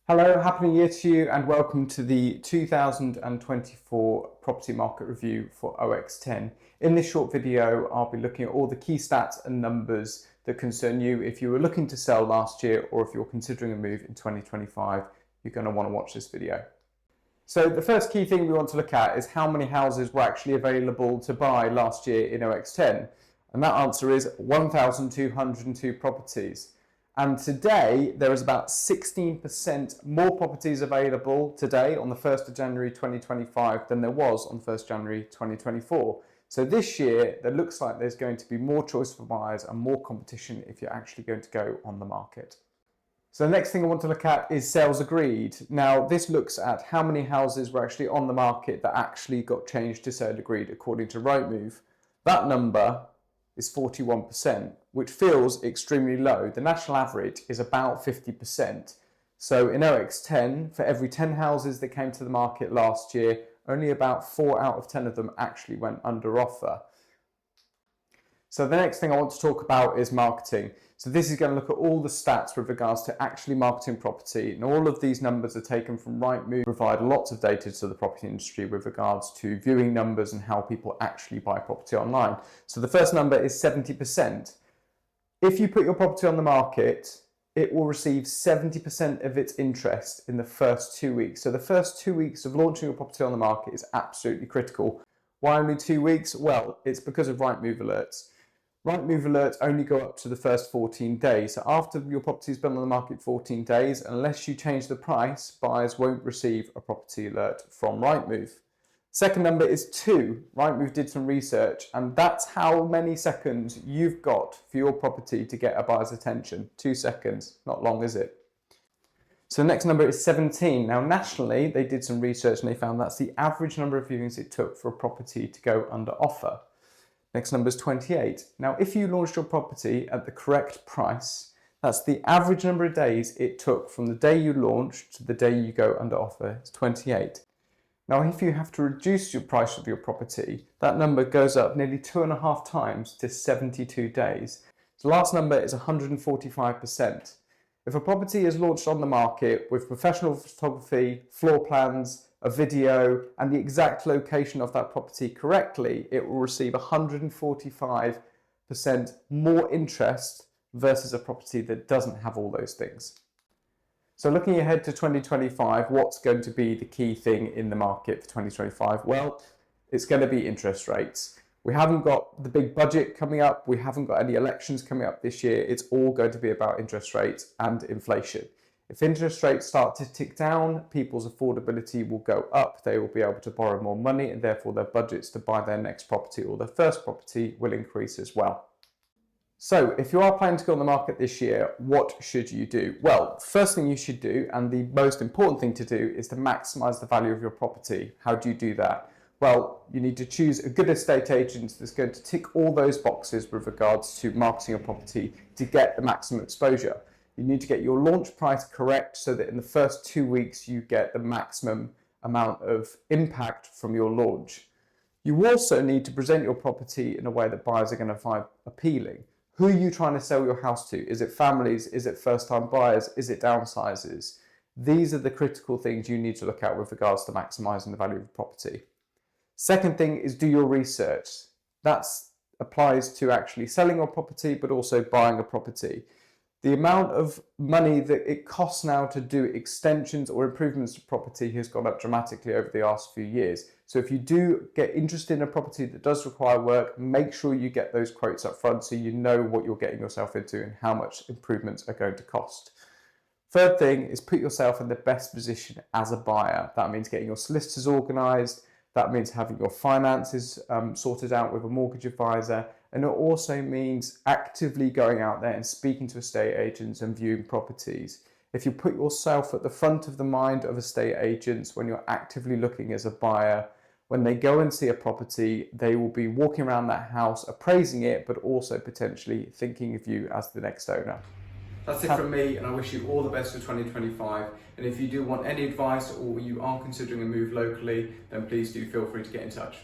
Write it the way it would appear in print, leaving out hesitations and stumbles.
Hello, happy new year to you and welcome to the 2024 property market review for OX10. In this short video, I'll be looking at all the key stats and numbers that concern you if you were looking to sell last year or if you're considering a move in 2025, you're going to want to watch this video. So the first key thing we want to look at is how many houses were actually available to buy last year in OX10. And that answer is 1,202 properties. And today, there is about 16% more properties available today on the 1st of January 2025 than there was on 1st January 2024. So this year, there looks like there's going to be more choice for buyers and more competition if you're actually going to go on the market. So the next thing I want to look at is sales agreed. Now, this looks at how many houses were actually on the market that actually got changed to sale agreed according to Rightmove. That number is 41%, which feels extremely low. The national average is about 50%. So in OX10, for every 10 houses that came to the market last year, only about 4 out of 10 of them actually went under offer. So the next thing I want to talk about is marketing. So this is going to look at all the stats with regards to actually marketing property, and all of these numbers are taken from Rightmove, provide lots of data to the property industry with regards to viewing numbers and how people actually buy property online. So the first number is 70%. If you put your property on the market, it will receive 70% of its interest in the first 2 weeks. So the first 2 weeks of launching your property on the market is absolutely critical. Why only 2 weeks? Well, it's because of Rightmove alerts. Rightmove alerts only go up to the first 14 days. So after your property's been on the market 14 days, unless you change the price, buyers won't receive a property alert from Rightmove. Second number is 2. Rightmove did some research, and that's how many seconds you've got for your property to get a buyer's attention. 2 seconds, not long, is it? So the next number is 17. Now nationally, they did some research and they found that's the average number of viewings it took for a property to go under offer. Next number is 28. Now, if you launched your property at the correct price, that's the average number of days it took from the day you launched to the day you go under offer. It's 28. Now, if you have to reduce your price of your property, that number goes up nearly 2.5 times to 72 days. The last number is 145%. If a property is launched on the market with professional photography, floor plans, a video, and the exact location of that property correctly, it will receive 145% more interest versus a property that doesn't have all those things. So looking ahead to 2025, what's going to be the key thing in the market for 2025? Well, it's going to be interest rates. We haven't got the big budget coming up. We haven't got any elections coming up this year. It's all going to be about interest rates and inflation. If interest rates start to tick down, people's affordability will go up. They will be able to borrow more money, and therefore their budgets to buy their next property or their first property will increase as well. So if you are planning to go on the market this year, what should you do? Well, first thing you should do, and the most important thing to do, is to maximize the value of your property. How do you do that? Well, you need to choose a good estate agent that's going to tick all those boxes with regards to marketing your property to get the maximum exposure. You need to get your launch price correct so that in the first 2 weeks you get the maximum amount of impact from your launch. You also need to present your property in a way that buyers are going to find appealing. Who are you trying to sell your house to? Is it families? Is it first-time buyers? Is it downsizers? These are the critical things you need to look at with regards to maximising the value of the property. Second thing is do your research. That applies to actually selling your property, but also buying a property. The amount of money that it costs now to do extensions or improvements to property has gone up dramatically over the last few years. So if you do get interested in a property that does require work, make sure you get those quotes up front so you know what you're getting yourself into and how much improvements are going to cost. Third thing is put yourself in the best position as a buyer. That means getting your solicitors organised. That means having your finances sorted out with a mortgage advisor. And it also means actively going out there and speaking to estate agents and viewing properties. If you put yourself at the front of the mind of estate agents when you're actively looking as a buyer, when they go and see a property, they will be walking around that house, appraising it, but also potentially thinking of you as the next owner. That's it from me, and I wish you all the best for 2025. And if you do want any advice or you are considering a move locally, then please do feel free to get in touch.